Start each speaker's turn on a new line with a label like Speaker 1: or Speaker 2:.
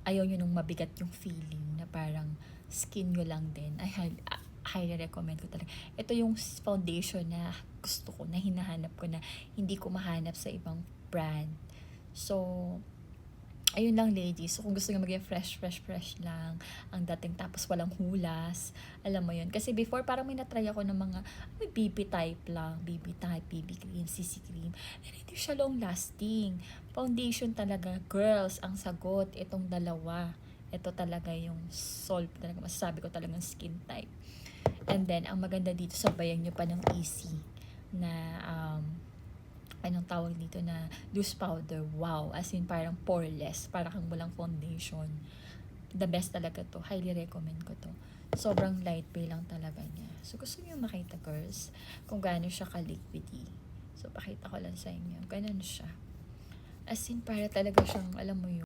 Speaker 1: ayaw nyo nung mabigat yung feeling na parang skin nyo lang din, ay highly recommend ko talaga. Ito yung foundation na gusto ko, na hinahanap ko, na hindi ko mahanap sa ibang brand. So, ayun lang ladies. So, kung gusto nyo maging fresh lang ang dating, tapos walang hulas, alam mo yun. Kasi before, parang may natry ako ng mga BB type lang. BB type, BB cream, CC cream. And hindi siya long lasting. Foundation talaga, girls, ang sagot. Itong dalawa. Ito talaga yung solve talaga. Masasabi ko talagang skin type. And then, ang maganda dito, sabayan nyo pa ng easy na anong tawag dito, na loose powder. Wow, as in parang poreless, para kang walang foundation. The best talaga to, highly recommend ko to. Sobrang light pay lang talaga niya. So gusto niyo makita girls kung gaano siya ka-liquidy. So pakita ko lang sa inyo, ganun siya. As in para talaga siyang, alam mo yun,